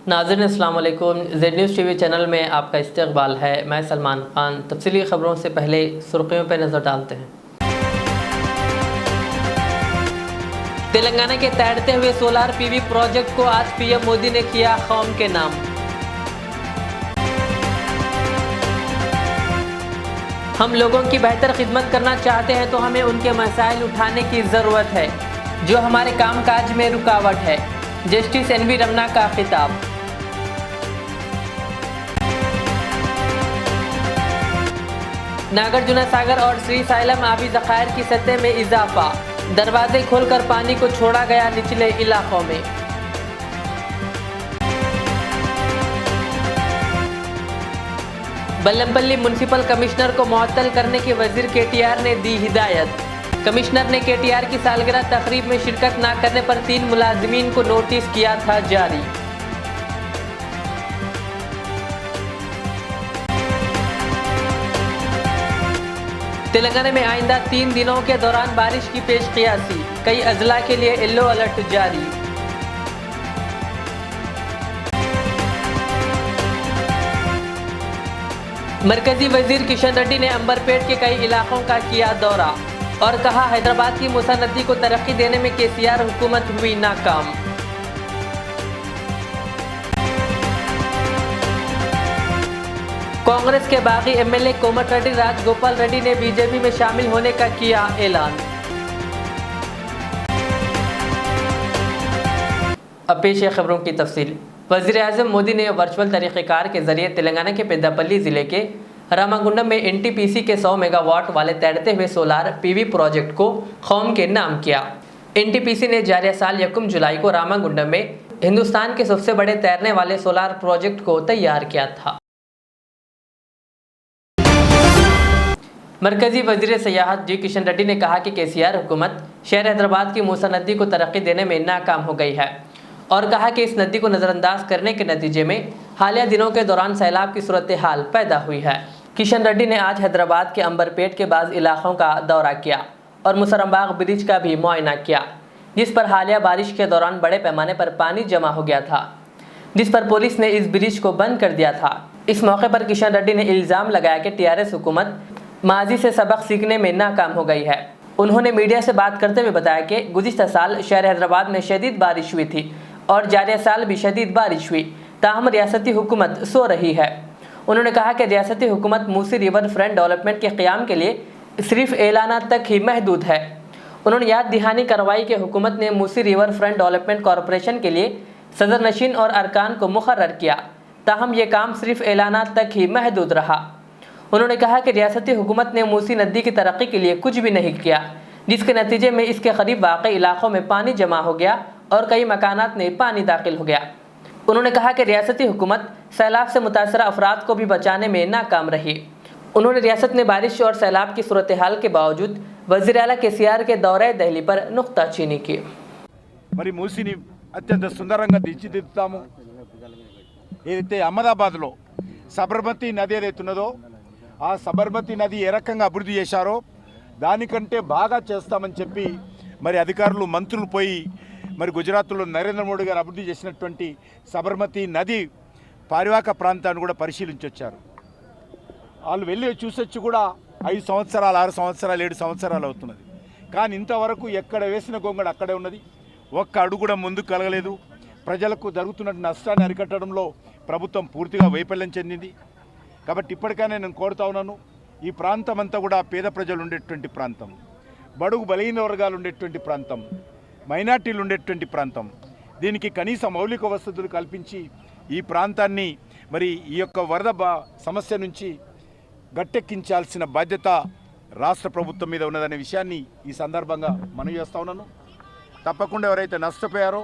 नाज़रीन अस्सलाम वालेकुम। ज़ेड न्यूज़ टीवी चैनल में आपका इस्तकबाल है। मैं सलमान खान। तफसीली ख़बरों से पहले सुर्खियों पर नज़र डालते हैं। तेलंगाना के तैरते हुए सोलार पीवी प्रोजेक्ट को आज पीएम मोदी ने किया कौम के नाम। हम लोगों की बेहतर खिदमत करना चाहते हैं तो हमें उनके मसाइल उठाने की ज़रूरत है जो हमारे कामकाज में रुकावट है। जस्टिस एनवी रमना का खिताब। नागार्जुन सागर और श्रीशैलम आबी ज़खायर की सतह में इजाफा। दरवाजे खोलकर पानी को छोड़ा गया निचले इलाकों में। बल्लमपल्ली म्युनिसिपल कमिश्नर को मुअत्तल करने की वजीर केटीआर ने दी हिदायत। कमिश्नर ने केटीआर की सालगिरह तकरीब में शिरकत न करने पर 3 मुलाजिमीन को नोटिस किया था जारी। तेलंगाना में आइंदा 3 दिनों के दौरान बारिश की पेशकियासी। कई अजला के लिए येलो अलर्ट जारी। मरकजी वजीर किशन रेड्डी ने अंबरपेट के कई इलाकों का किया दौरा और कहा हैदराबाद की मूसा नदी को तरक्की देने में केसीआर हुकूमत हुई नाकाम। कांग्रेस के बागी एमएलए कोमटिरेड्डी राजगोपाल रेड्डी ने बीजेपी में शामिल होने का किया ऐलान। अब पेश है खबरों की तफसील। वज़ीर-ए-आज़म मोदी ने वर्चुअल तरीक़ेकार के ज़रिए तेलंगाना के पेद्दापल्ली ज़िले के रामागुंडम में एनटीपीसी के 100 मेगावाट वाले तैरते हुए सोलार पीवी प्रोजेक्ट को कौम के नाम किया। एनटीपीसी ने जारी साल 1 जुलाई को रामागुंडम में हिंदुस्तान के सबसे बड़े तैरने वाले सोलार प्रोजेक्ट को तैयार किया था। मरकजी वजीर सयाहत जी किशन रेड्डी ने कहा कि केसीआर हुकूमत शहर हैदराबाद की मूसा नदी को तरक्की देने में नाकाम हो गई है और कहा कि इस नदी को नज़रअंदाज करने के नतीजे में हालिया दिनों के दौरान सैलाब की सूरत हाल पैदा हुई है। किशन रेड्डी ने आज हैदराबाद के अंबरपेट के बाज़ इलाकों का दौरा किया और मुसरमबाग ब्रिज का भी मुआयना किया जिस पर हालिया बारिश के दौरान बड़े पैमाने पर पानी जमा हो गया था, जिस पर पुलिस ने इस ब्रिज को बंद कर दिया था। इस मौके पर किशन रेड्डी ने इल्ज़ाम लगाया कि टीआरएस हुकूमत माजी से सबक सीखने में नाकाम हो गई है। उन्होंने मीडिया से बात करते हुए बताया कि गुज़िश्ता साल शहर हैदराबाद में शदीद बारिश हुई थी और जारी साल भी शदीद बारिश हुई, ताहम रियासती हुकूमत सो रही है। उन्होंने कहा कि रियासती हुकूमत मूसी रिवर फ्रंट डेवलपमेंट के क़याम के लिए सिर्फ ऐलानात तक ही महदूद है। उन्होंने याद दहानी करवाई कि हुकूमत ने Musi river front development corporation के लिए सदर नशीन और अरकान को मुकर्रर किया, ताहम ये काम सिर्फ ऐलानात तक ही महदूद रहा। उन्होंने कहा कि रियासती हुकूमत ने मूसी नदी की तरक्की के लिए कुछ भी नहीं किया, जिसके नतीजे में इसके करीब वाक़ई इलाकों में पानी जमा हो गया और कई मकानात में पानी दाखिल हो गया। उन्होंने कहा कि रियासती हुकूमत सैलाब से मुतासरा अफराद को भी बचाने में नाकाम रही। उन्होंने रियासत में बारिश और सैलाब की सूरत हाल के बावजूद वज़ीर आला केसीआर के दौरे दिल्ली पर नुक्ताचीनी की। మరి మూసిని అత్యంత సుందరంగా తీర్చిదిద్దుతాము। ఏదైతే అహ్మదాబాద్లో సబర్మతి నది ఏదైతున్నదో ఆ సబర్మతి నది ఏ రకంగా అభివృద్ధి చేశారో దానికంటే బాగా చేస్తామని చెప్పి మరి అధికారులు మంత్రులు పోయి మరి గుజరాత్లో నరేంద్ర మోడీ గారు అభివృద్ధి చేసినటువంటి సబర్మతి నది పారివాహక ప్రాంతాన్ని కూడా పరిశీలించి వచ్చారు। వాళ్ళు వెళ్ళి చూసొచ్చి కూడా 5 సంవత్సరాలు 6 సంవత్సరాలు 7 సంవత్సరాలు అవుతున్నది, కానీ ఇంతవరకు ఎక్కడ వేసిన గొంగడు అక్కడే ఉన్నది, ఒక్క అడుగు కూడా ముందుకు కలగలేదు। ప్రజలకు జరుగుతున్న నష్టాన్ని అరికట్టడంలో ప్రభుత్వం పూర్తిగా వైఫల్యం చెందింది। కాబట్టి ఇప్పటికైనా నేను కోరుతా ఉన్నాను, ఈ ప్రాంతం అంతా కూడా పేద ప్రజలు ఉండేటువంటి ప్రాంతం, బడుగు బలహీన వర్గాలు ఉండేటువంటి ప్రాంతం, మైనార్టీలు ఉండేటువంటి ప్రాంతం, దీనికి కనీస మౌలిక వసతులు కల్పించి ఈ ప్రాంతాన్ని మరి ఈ యొక్క వరద సమస్య నుంచి గట్టెక్కించాల్సిన బాధ్యత రాష్ట్ర ప్రభుత్వం మీద ఉన్నదనే విషయాన్ని ఈ సందర్భంగా మనవి చేస్తా ఉన్నాను। తప్పకుండా ఎవరైతే నష్టపోయారో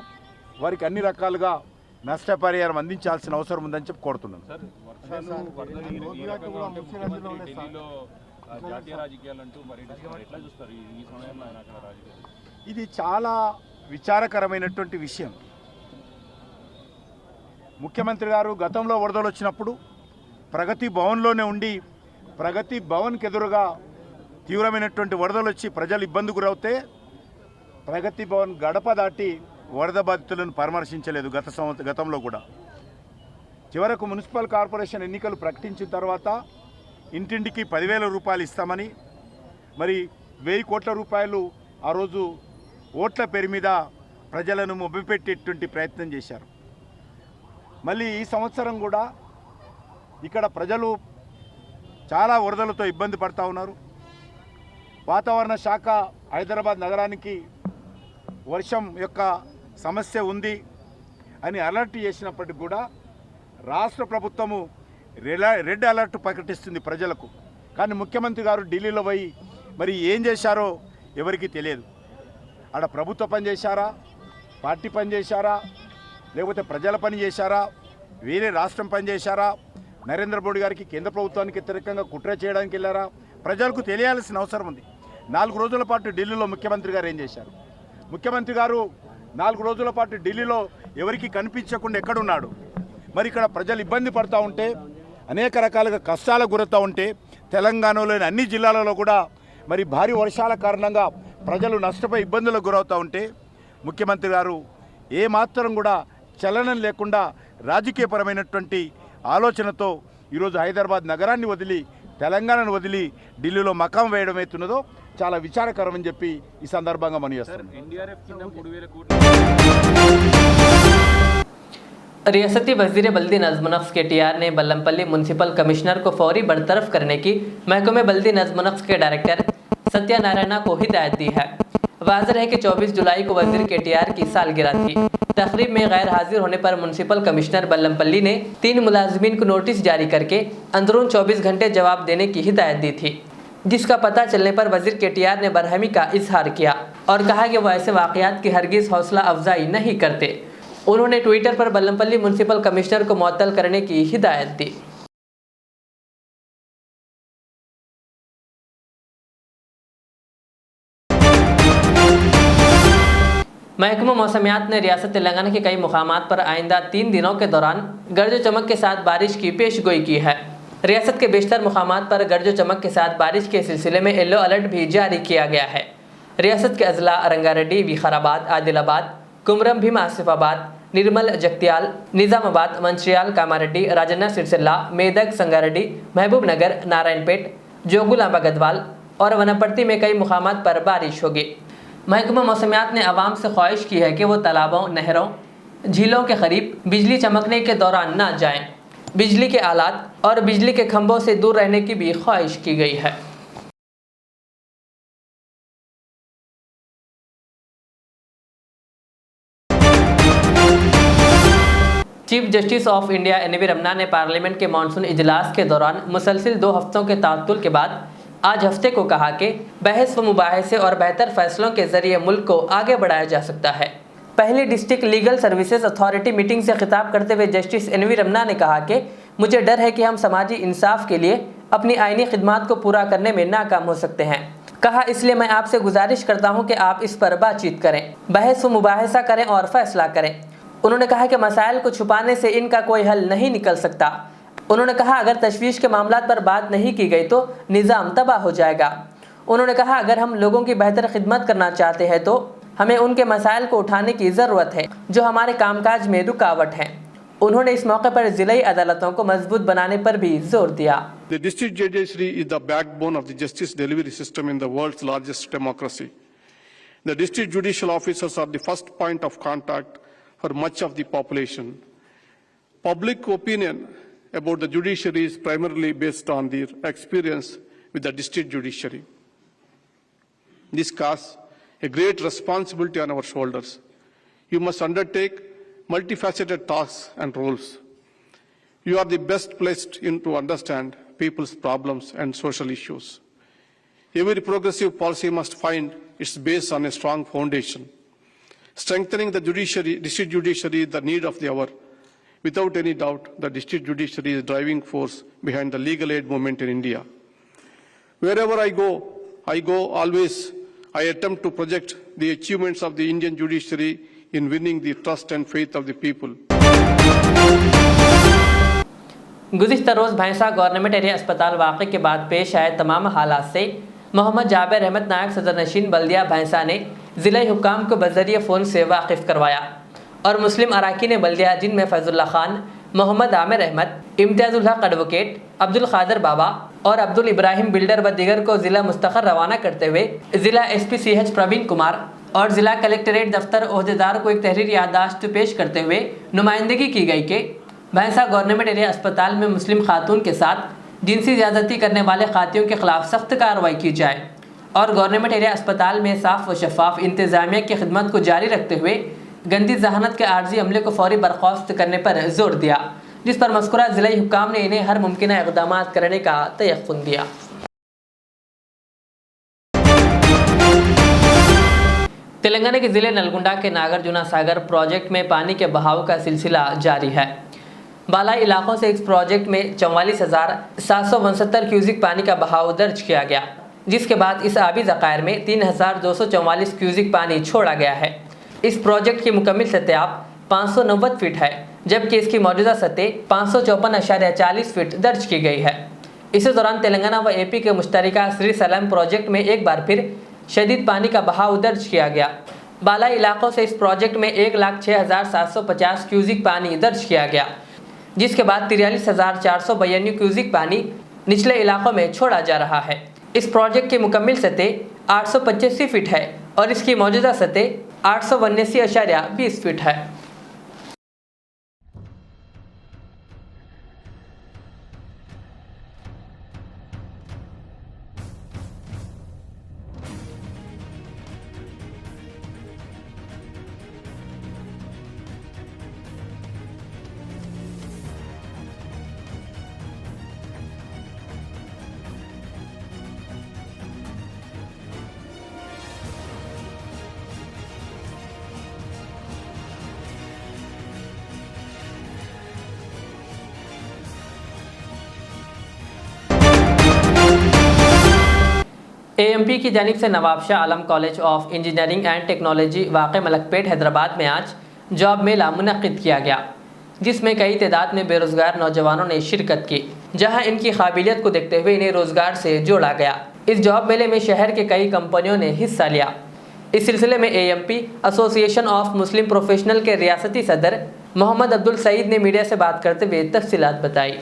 వారికి అన్ని రకాలుగా నష్టపరిహారం అందించాల్సిన అవసరం ఉందని చెప్పి కోరుతున్నాను। ఇది చాలా విచారకరమైనటువంటి విషయం। ముఖ్యమంత్రి గారు గతంలో వరదలు వచ్చినప్పుడు ప్రగతి భవన్లోనే ఉండి ప్రగతి భవన్కి ఎదురుగా తీవ్రమైనటువంటి వరదలు వచ్చి ప్రజలు ఇబ్బంది గురవుతే ప్రగతి భవన్ గడప దాటి వరద బాధితులను పరామర్శించలేదు గతంలో కూడా। చివరకు మున్సిపల్ కార్పొరేషన్ ఎన్నికలు ప్రకటించిన తర్వాత ఇంటింటికి 10,000 రూపాయలు ఇస్తామని మరి 1000 కోట్ల రూపాయలు ఆ రోజు ఓట్ల పేరు మీద ప్రజలను మొబ్బిపెట్టేటువంటి ప్రయత్నం చేశారు. మళ్ళీ ఈ సంవత్సరం కూడా ఇక్కడ ప్రజలు చాలా వరదలతో ఇబ్బంది పడుతూ ఉన్నారు. వాతావరణ శాఖ హైదరాబాద్ నగరానికి వర్షం యొక్క సమస్య ఉంది అని అలర్ట్ చేసినప్పటికీ కూడా రాష్ట్ర ప్రభుత్వము రెడ్ అలర్ట్ ప్రకటిస్తుంది ప్రజలకు. కానీ ముఖ్యమంత్రి గారు ఢిల్లీలో పోయి మరి ఏం చేశారో ఎవరికీ తెలియదు. ఆడ ప్రభుత్వ పని చేశారా, పార్టీ పని చేశారా, లేకపోతే ప్రజల పని చేశారా, వేరే రాష్ట్రం పని చేశారా, నరేంద్ర మోడీ గారికి కేంద్ర ప్రభుత్వానికి వ్యతిరేకంగా కుట్ర చేయడానికి వెళ్ళారా, ప్రజలకు తెలియాల్సిన అవసరం ఉంది. 4 రోజుల పాటు ఢిల్లీలో ముఖ్యమంత్రి గారు ఏం చేశారు? ముఖ్యమంత్రి గారు 4 రోజుల పాటు ఢిల్లీలో ఎవరికి కనిపించకుండా ఎక్కడున్నాడు? మరి ఇక్కడ ప్రజలు ఇబ్బంది పడుతూ ఉంటే, అనేక రకాలుగా కష్టాలకు గురవుతూ ఉంటే, తెలంగాణలోని అన్ని జిల్లాలలో కూడా మరి భారీ వర్షాల కారణంగా ప్రజలు నష్టపోయి ఇబ్బందులకు గురవుతూ ఉంటే ముఖ్యమంత్రి గారు ఏమాత్రం కూడా చలనం లేకుండా రాజకీయపరమైనటువంటి ఆలోచనతో ఈరోజు హైదరాబాద్ నగరాన్ని వదిలి తెలంగాణను వదిలి ఢిల్లీలో మకాం వేయడం అవుతున్నదో చాలా విచారకరమని చెప్పి ఈ సందర్భంగా మనం చేస్తాం. रियासती वजीर बल्दी नज़्म नफ्स KTR ने बल्लमपल्ली म्यूनसिपल कमिश्नर को फौरी बरतरफ करने की महकमे बल्दी नज़्म नफ्स के डायरेक्टर सत्यानारायण को हिदायत दी है। वाज़ेह है कि 24 जुलाई को वजीर KTR की सालगिरह थी। तकरीब में गैर हाजिर होने पर म्यूनसिपल कमिश्नर बल्लमपल्ली ने 3 मुलाजमीन को नोटिस जारी करके अंदरून 24 घंटे जवाब देने की हिदायत दी थी, जिसका पता चलने पर वजीर KTR ने बरहमी का इजहार किया और कहा कि वह ऐसे वाक़यात की हरगिज़ हौसला अफजाई नहीं करते। उन्होंने ट्विटर पर बल्लमपल्ली म्यूनसिपल कमिश्नर को मुअत्तल करने की हिदायत दी। महकमा मौसमियात ने रियासत तेलंगाना के कई मुकामात पर आइंदा 3 दिनों के दौरान गर्जो चमक के साथ बारिश की पेशगोई की है। रियासत के बेशतर मुकामात पर गर्जो चमक के साथ बारिश के सिलसिले में येलो अलर्ट भी जारी किया गया है। रियासत के अजला रंगारेड्डी, विखाराबाद, आदिलाबाद, कुमरम भीम, आसिफाबाद, निर्मल, जगत्याल, निज़ामाबाद, मंचियाल, कामारेड्डी, राजन्ना, सिरसिल्ला, मेदक, संगारेड्डी, महबूब नगर, नारायणपेट, जोगुलांबा, गदवाल और वनपट्टी में कई मुकामात पर बारिश होगी। महकमा मौसमियात ने आवाम से ख्वाहिश की है कि वो तालाबों, नहरों, झीलों के करीब बिजली चमकने के दौरान न जाएं। बिजली के आलात और बिजली के खंभों से दूर रहने की भी ख्वाहिश की गई है। Chief justice of India NV Ramana ने पार्लियामेंट के मानसून इजलास के दौरान मुसलसिल 2 हफ्तों के ताअत्तुल के बाद आज हफ्ते को कहा कि बहस व मुबाहिसे और बेहतर फैसलों के जरिए मुल्क को आगे बढ़ाया जा सकता है। पहली district legal services authority meeting से खिताब करते हुए जस्टिस NV रमन्ना ने कहा कि मुझे डर है कि हम समाजी इंसाफ के लिए अपनी आईनी खिदमात को पूरा करने में नाकाम हो सकते हैं। कहा, इसलिए मैं आपसे गुजारिश करता हूं कि आप इस पर बातचीत करें, बहस व मुबाहिसा करें और फैसला करें। उन्होंने कहा कि मसाइल को छुपाने से इनका कोई हल नहीं निकल सकता। उन्होंने कहा, अगर तशवीश के मामलात पर बात नहीं की गई तो निज़ाम तबाह हो जाएगा। उन्होंने कहा, अगर हम लोगों की बेहतर खिदमत करना चाहते हैं तो हमें उनके मसाइल को उठाने की ज़रूरत है जो हमारे कामकाज में रुकावट हैं। उन्होंने इस मौके पर ज़िलाई अदालतों को मजबूत बनाने पर भी जोर दिया। The district judiciary is the backbone of the justice delivery system in the world's largest democracy. The district judicial officers are the first point of contact for much of the population. Public opinion about the judiciary is primarily based on their experience with the district judiciary. This casts a great responsibility on our shoulders. You must undertake multifaceted tasks and roles. You are the best placed to understand people's problems and social issues. Every progressive policy must find its base on a strong foundation. Strengthening the district judiciary is the need of the hour. Without any doubt, the district judiciary is the driving force behind the legal aid movement in India. Wherever I go always, I attempt to project the achievements of the Indian judiciary in winning the trust and faith of the people. गुज़िश्ता रोज़ भैंसा government area अस्पताल वाक़े के बाद पेश आए तमाम हालात से मोहम्मद जाबिर अहमद नायक सदर नशीन बल्दिया भैंसा ने ज़िला हुक्काम को बज़रिए फ़ोन से वाकिफ़ करवाया और मुस्लिम अराकीन बल्दिया जिनमें फैज़ुल्ला खान, मोहम्मद आमिर अहमद, इम्तियाजुल हक एडवोकेट, अब्दुल खादर बाबा और अब्दुल इब्राहिम बिल्डर व दीगर को जिला मुस्तखर रवाना करते हुए जिला SP CH प्रवीण कुमार और जिला कलेक्ट्रेट दफ्तर ओहदेदार को एक तहरीर याददाश्त पेश करते हुए नुमाइंदगी की गई कि भैंसा गवर्नमेंट एरिया अस्पताल में मुस्लिम खातून के साथ जिनसी ज़्यादती करने वाले खातियों के खिलाफ सख्त कार्रवाई की जाए और गवर्नमेंट एरिया अस्पताल में साफ व शफाफ इंतजामिया की खिदमत को जारी रखते हुए गंदी जहानत के आर्जी अमले को फौरी बर्खास्त करने पर जोर दिया, जिस पर मज़कूरा ज़िला हुक्काम ने इन्हें हर मुमकिन इक़दाम करने का तयक़्क़ुन दिया। तेलंगाना के ज़िले नलगुंडा के नागार्जुना सागर प्रोजेक्ट में पानी के बहाव का सिलसिला जारी है। बालाई इलाकों से इस प्रोजेक्ट में 44,769 क्यूसिक पानी का बहाव दर्ज किया गया, जिसके बाद इस आबी ज़ख़ायर में 3,244 क्यूसिक पानी छोड़ा गया है। इस प्रोजेक्ट की मुकम्मल सतह 590 फीट है, जबकि इसकी मौजूदा सतह 554.40 फीट दर्ज की गई है। इसी दौरान तेलंगाना व AP के मुश्तरका श्री सलाम प्रोजेक्ट में एक बार फिर शदीद पानी का बहाव दर्ज किया गया। बालाई इलाकों से इस प्रोजेक्ट में 1,06,750 क्यूसिक पानी दर्ज किया गया, जिसके बाद 43,492 क्यूसिक पानी निचले इलाकों में छोड़ा जा रहा है। इस प्रोजेक्ट की मुकम्मल सतह 885 फीट है और इसकी मौजूदा सतह 879.20 फीट है। AMP की जानिब से Nawab Shah Alam college of engineering and technology वाक़े मलकपेट हैदराबाद में आज जॉब मेला मुनक़्क़िद किया गया, जिसमें कई तादाद में बेरोज़गार नौजवानों ने शिरकत की, जहां इनकी काबिलियत को देखते हुए इन्हें रोज़गार से जोड़ा गया। इस जॉब मेले में शहर के कई कंपनियों ने हिस्सा लिया। इस सिलसिले में AMP association of Muslim professional के रियासती सदर मोहम्मद अब्दुल सईद ने मीडिया से बात करते हुए तफसीलात बताई।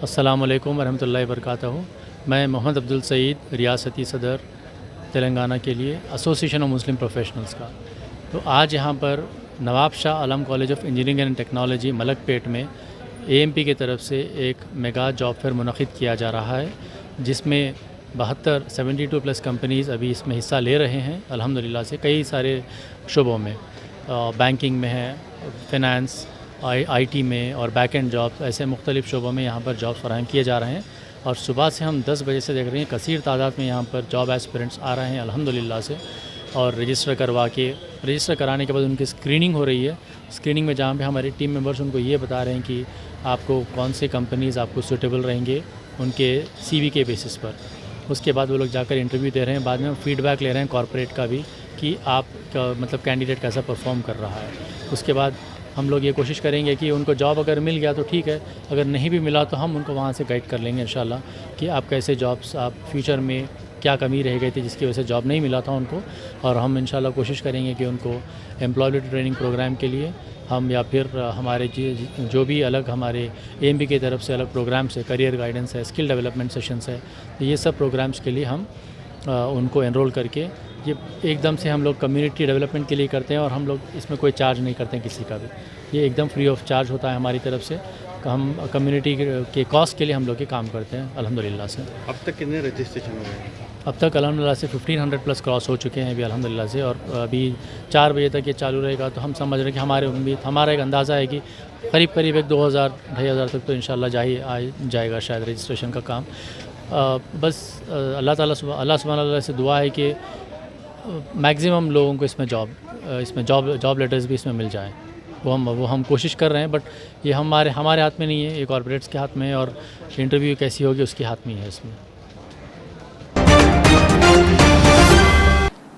अस्सलामुअलैकुम वरहमतुल्लाहि वबरकातुहू। मैं मोहम्मद अब्दुल सईद, रियासती सदर तेलंगाना के लिए एसोसिएशन ऑफ मुस्लिम प्रोफेशनल्स का। तो आज यहाँ पर Nawab Shah Alam college of engineering and technology Malakpet में AMP की तरफ से एक मेगा जॉब फेयर मुनक़्क़िद किया जा रहा है, जिसमें 72 प्लस कंपनीज़ अभी इसमें हिस्सा ले रहे हैं। अल्हम्दुलिल्लाह से कई सारे शुबों में, बैंकिंग में है, फ़िनांस, IT में और बैक एंड जॉब्स, ऐसे मुख्तलिफ़ शोबों में यहाँ पर जॉब्स फराहम किए जा रहे हैं। और सुबह से हम 10 बजे से देख रहे हैं कसीर तादाद में यहाँ पर जॉब एस्पिरेंट्स आ रहे हैं अल्हम्दुलिल्लाह से, और रजिस्टर कराने के बाद उनकी स्क्रीनिंग हो रही है। स्क्रीनिंग में जहाँ पे हमारे टीम मेंबर्स उनको ये बता रहे हैं कि आपको कौन से कंपनीज़ आपको सूटेबल रहेंगे उनके CV के बेसिस पर। उसके बाद वो लोग जाकर इंटरव्यू दे रहे हैं, बाद में हम फीडबैक ले रहे हैं कॉर्पोरेट का भी कि आप मतलब कैंडिडेट कैसा परफॉर्म कर रहा है। उसके बाद हम लोग ये कोशिश करेंगे कि उनको जॉब अगर मिल गया तो ठीक है, अगर नहीं भी मिला तो हम उनको वहाँ से गाइड कर लेंगे इंशाल्लाह कि आप कैसे जॉब्स, आप फ्यूचर में क्या कमी रह गई थी जिसकी वजह से जॉब नहीं मिला था उनको, और हम इंशाल्लाह कोशिश करेंगे कि उनको एम्प्लॉयबिलिटी ट्रेनिंग प्रोग्राम के लिए हम या फिर हमारे जो भी अलग हमारे AMP की तरफ से अलग प्रोग्राम्स है, करियर गाइडेंस है, स्किल डेवलपमेंट सेशंस है, तो ये सब प्रोग्राम्स के लिए हम उनको एनरोल करके ये एकदम से हम लोग कम्युनिटी डेवलपमेंट के लिए करते हैं, और हम लोग इसमें कोई चार्ज नहीं करते हैं किसी का भी। ये एकदम फ्री ऑफ चार्ज होता है हमारी तरफ से। हम कम्युनिटी के कॉस्ट के लिए हम लोग ये काम करते हैं अल्हम्दुलिल्लाह से। अब तक कितने रजिस्ट्रेशन हुए हैं? अब तक अल्हम्दुलिल्लाह से 1500 प्लस क्रॉस हो चुके हैं अभी अल्हम्दुलिल्लाह से, और अभी 4 बजे तक ये चालू रहेगा। तो हम समझ रहे हैं कि हमारा एक अंदाज़ा है कि करीब एक 2000-2500 तक तो इंशाल्लाह जाएगा शायद रजिस्ट्रेशन का काम। बस अल्लाह सुब्हानहू तआला से दुआ है कि मैक्सिमम लोगों को इसमें जॉब लेटर्स भी इसमें मिल जाएं। वो हम कोशिश कर रहे हैं, बट ये हमारे हाथ में नहीं है, ये कॉर्पोरेट्स के हाथ में है, और इंटरव्यू कैसी होगी उसके हाथ में ही है इसमें।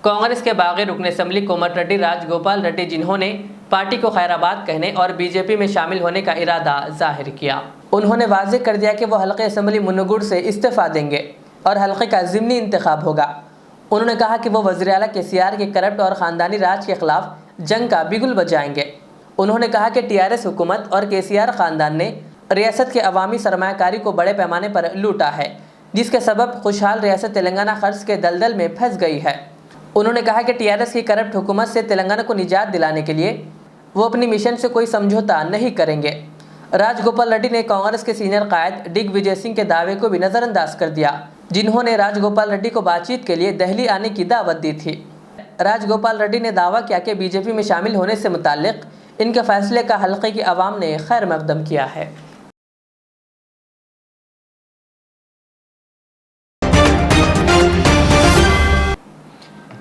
कांग्रेस के बागी रुकन असेंबली कोमटिरेड्डी राजगोपाल रेड्डी, जिन्होंने पार्टी को खैराबाद कहने और बीजेपी में शामिल होने का इरादा जाहिर किया, उन्होंने वाज़ेह कर दिया कि वो हल्के असेंबली मुन्नुगुड़ से इस्तीफा देंगे और हल्के का ज़िमनी इंतखाब होगा। उन्होंने कहा कि वो वज़ीर आला केसीआर के करप्ट और ख़ानदानी राज के खिलाफ जंग का बिगुल बजाएंगे। उन्होंने कहा कि टीआरएस हुकूमत और केसीआर ख़ानदान ने रियासत के अवामी सरमायाकारी को बड़े पैमाने पर लूटा है, जिसके सबब खुशहाल रियासत तेलंगाना क़र्ज़ के दलदल में फंस गई है। उन्होंने कहा कि टीआरएस की करप्ट हुकूमत से तेलंगाना को निजात दिलाने के लिए वो अपनी मिशन से कोई समझौता नहीं करेंगे। राजगोपाल रेड्डी ने कांग्रेस के सीनियर कायद दिग विजय सिंह के दावे को भी नज़रअंदाज कर दिया, जिन्होंने राजगोपाल रेड्डी को बातचीत के लिए दिल्ली आने की दावत दी थी। राजगोपाल रेड्डी ने दावा किया कि बीजेपी में शामिल होने से मुताल्लिक इनके फैसले का हल्के की आवाम ने खैर मकदम किया है।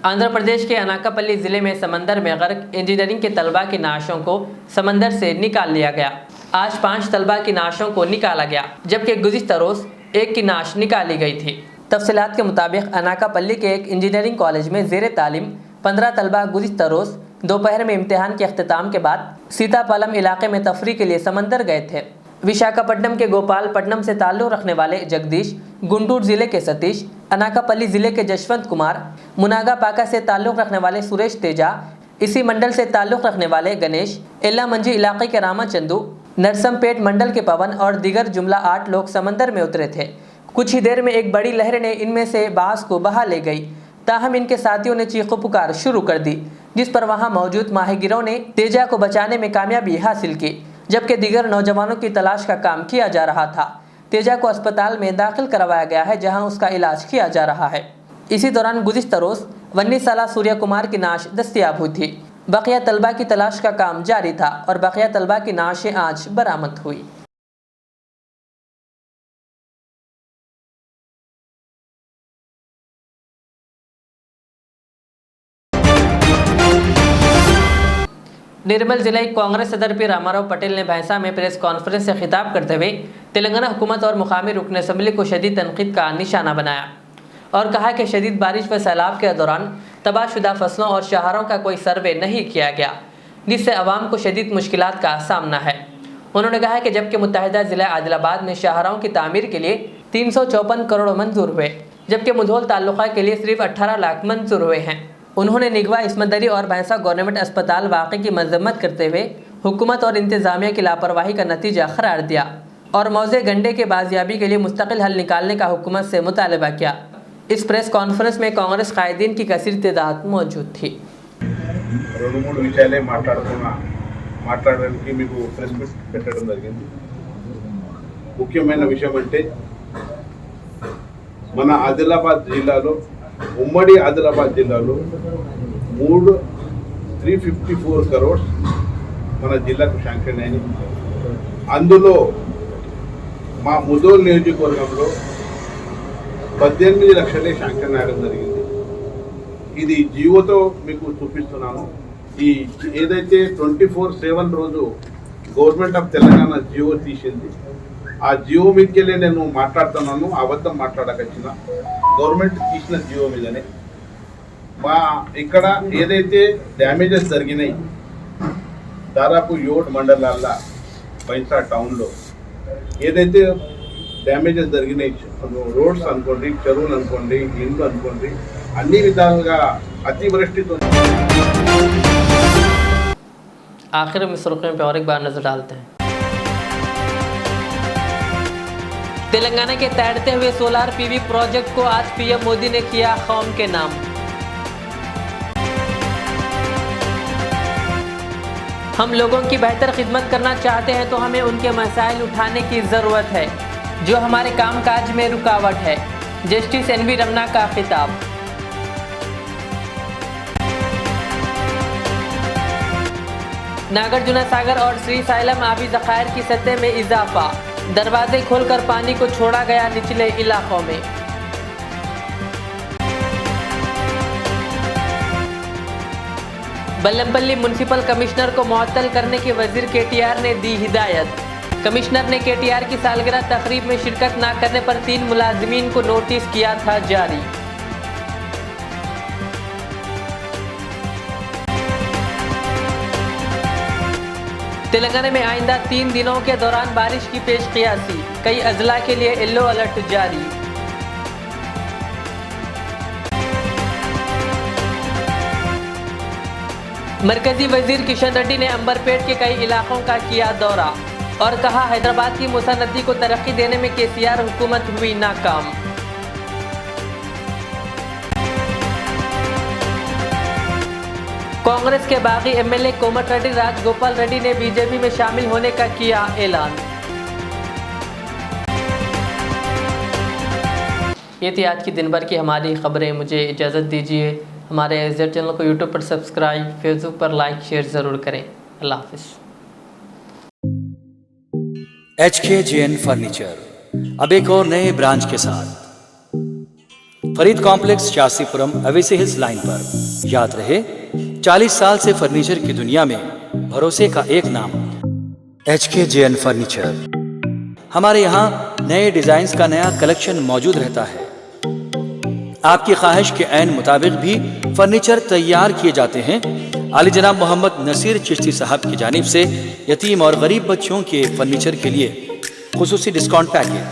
आंध्र प्रदेश के अनाकापल्ली ज़िले में समंदर में गर्क इंजीनियरिंग के तलबा की नाशों को समंदर से निकाल लिया गया। आज 5 तलबा की नाशों को निकाला गया, जबकि गुज़िश्ता रोज़ 1 की नाश निकाली गई थी। तफसीलात के मुताबिक अनाकापल्ली के एक इंजीनियरिंग कॉलेज में ज़ेर तालीम 15 तलबा गुज़िश्ता रोज़ दोपहर में इम्तिहान के अख्तिताम के बाद सीतापालम इलाके में तफरी के लिए समंदर गए थे। विशाखापट्टनम के गोपालपट्टनम से ताल्लुक़ रखने वाले जगदीश, गुंटूर ज़िले के सतीश, अनाकापल्ली ज़िले के जशवंत कुमार, मुनागा पाका से ताल्लुक़ रखने वाले सुरेश तेजा, इसी मंडल से ताल्लुक़ रखने वाले गणेश, एल्ला मंजी इलाके के रामाचंदू, नरसमपेट मंडल के पवन और दीगर जुमला 8 लोग समंदर में उतरे थे। कुछ ही देर में एक बड़ी लहर ने इनमें से बास को बहा ले गई, ताहम इनके साथियों ने चीखो पुकार शुरू कर दी, जिस पर वहां मौजूद माहिगिरों ने तेजा को बचाने में कामयाबी हासिल की, जबकि दीगर नौजवानों की तलाश का काम किया जा रहा था। तेजा को अस्पताल में दाखिल करवाया गया है, जहां उसका इलाज किया जा रहा है। इसी दौरान गुज़िश्ता रोज़ 19 साला सूर्य कुमार की नाश दस्तयाब हुई थी। बकिया तलबा की तलाश का काम जारी था और बकिया तलबा की नाशें आज बरामद हुई। निर्मल जिले कांग्रेस सदर पी रामाराव पटेल ने भैंसा में प्रेस कॉन्फ्रेंस से खिताब करते हुए तेलंगाना हुकूमत और मुकामी रुकन असेंबली को शदीद तनकीद का निशाना बनाया और कहा कि शदीद बारिश व सैलाब के दौरान तबाहशुदा फसलों और शहरों का कोई सर्वे नहीं किया गया, जिससे अवाम को शदीद मुश्किलात का सामना है। उन्होंने कहा कि जबकि मुत्तहिदा ज़िला आदिलाबाद में शहरों की तामीर के लिए 354 करोड़ मंजूर हुए, जबकि मुधोल ताल्लुक़ा के लिए सिर्फ 18 लाख मंजूर हुए हैं। उन्होंने निगवा, इस्मतदरी और भैंसा गवर्नमेंट अस्पताल वाक़े की मजम्मत करते हुए हुकूमत और इंतज़ामिया की लापरवाही का नतीजा करार दिया और मौजे गंडे के बाजियाबी के लिए मुस्तकिल हल निकालने का हुकूमत से मुतालबा किया। इस प्रेस कॉन्फ्रेंस में कांग्रेस कायदीन की कसीर तादाद मौजूद थी। 2-3 విషయాలే మాట్లాడడానికి మీకు ప్రెస్ మీట్ పెట్టడం జరిగింది. ముఖ్యమైన విషయం అంటే మన ఆదిలాబాద్ జిల్లాలో, ఉమ్మడి ఆదిలాబాద్ జిల్లాలో 354 crores మన జిల్లాకు శాంక్షన్ అయినాయి. అందులో మా ముదోల్ నియోజకవర్గంలో 18 లక్షలే శాంక్షన్ అవ్వడం జరిగింది. ఇది జియోతో మీకు చూపిస్తున్నాను. ఈ ఏదైతే 24/7 రోజు గవర్నమెంట్ ఆఫ్ తెలంగాణ జియో తీసింది, ఆ జియో మీదకెళ్ళి నేను మాట్లాడుతున్నాను. అబద్ధం మాట్లాడకొచ్చిన గవర్నమెంట్ తీసిన జియో మీదనే. మా ఇక్కడ ఏదైతే డ్యామేజెస్ జరిగినాయి, దాదాపు 7 మండలాల బైన్సా టౌన్లో ఏదైతే డ్యామేజెస్ జరిగినాయి, రోడ్స్ అనుకోండి, చెరువులు అనుకోండి, ఇండ్లు అనుకోండి, అన్ని విధాలుగా అతివృష్టితో। आखिर में सुर्खियों पे और एक बार नजर डालते हैं। तेलंगाना के तैरते हुए सोलार पीवी प्रोजेक्ट को आज पीएम मोदी ने किया कौम के नाम। हम लोगों की बेहतर खिदमत करना चाहते हैं तो हमें उनके मसाइल उठाने की ज़रूरत है जो हमारे कामकाज में रुकावट है। जस्टिस एनवी रमना का खिताब। नागार्जुन सागर और श्री साइलम आबी ज़खायर की सतह में इजाफा, दरवाजे खोलकर पानी को छोड़ा गया निचले इलाकों में। बल्लमपल्ली म्युनिसिपल कमिश्नर को मुअत्तल करने की वजीर केटीआर ने दी हिदायत। कमिश्नर ने केटीआर की सालगिरह तकरीब में शिरकत न करने पर 3 मुलाजिमीन को नोटिस किया था जारी। तेलंगाना में आइंदा 3 दिनों के दौरान बारिश की पेशकियासी, कई अजला के लिए येलो अलर्ट जारी। मरकजी वजीर किशन रेड्डी ने अंबरपेट के कई इलाकों का किया दौरा और कहा हैदराबाद की मूसा नदी को तरक्की देने में केसीआर हुकूमत हुई नाकाम। कांग्रेस के बागी एमएलए कोमटिरेड्डी राजगोपाल रेड्डी ने बीजेपी में शामिल होने का किया ऐलान। ये थी आज की दिन भर की हमारी खबरें। मुझे इजाज़त दीजिए। हमारे एजेड चैनल को यूट्यूब पर सब्सक्राइब, फेसबुक पर लाइक शेयर ज़रूर करें। अल्लाह हाफिज़। HKJN फर्नीचर अब एक और नए ब्रांच के साथ Farid complex, Shastripuram, Owaisi hills line पर। याद रहे, 40 साल से फर्नीचर की दुनिया में भरोसे का एक नाम HKJN फर्नीचर। हमारे यहाँ नए डिजाइन्स का नया कलेक्शन मौजूद रहता है। आपकी ख्वाहिश के ऐन मुताबिक भी फर्नीचर तैयार किए जाते हैं। आली जनाब मोहम्मद नसीर चिश्ती साहब की जानिब से यतीम और गरीब बच्चों के फर्नीचर के लिए खुसूसी discount package.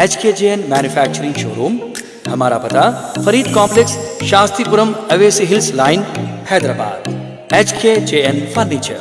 HKJN manufacturing showroom, हमारा पता Farid complex, Shastripuram, Owaisi hills line, Hyderabad. HKJN furniture.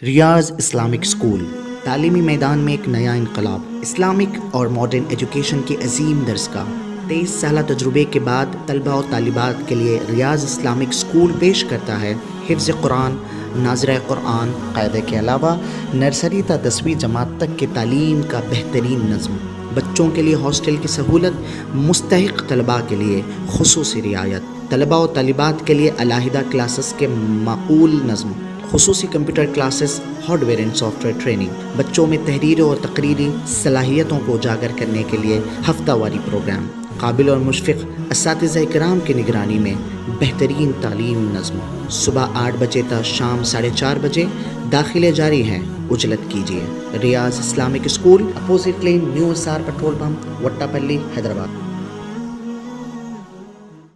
Riyaz Islamic school, तालीमी मैदान में एक नया इनकलाब। इस्लामिक और मॉडर्न एजुकेशन की अजीम दरसगाह। 23 साल तजुर्बे के बाद तलबा और तालिबात के लिए रियाज इस्लामिक स्कूल पेश करता है हिफ्ज़ कुरान, नाज़िरा कुरान, क़ायदे के अलावा नर्सरी ता 10वीं जमात तक के तालीम का बेहतरीन नज़्म। बच्चों के लिए हॉस्टल की सहूलत, मुस्तहिक़ तलबा के लिए खुसूसी रियायत, तलबा और तालिबात के लिए अलहदा क्लासेस के माकूल नज़्म, खुसूसी computer classes, hardware and software training. बच्चों में तहरीर और तकरीरी सलाहियतों को उजागर करने के लिए हफ्तावारी प्रोग्राम। काबिल और मुशफ़िक़ असातिज़ा इकराम की निगरानी में बेहतरीन तालीम नज़्म। सुबह 8 बजे तक शाम 4:30 बजे दाखिले जारी हैं। उजलत कीजिए। Riyaz Islamic school, opposite lane, new SR petrol pump, Vattepally, Hyderabad.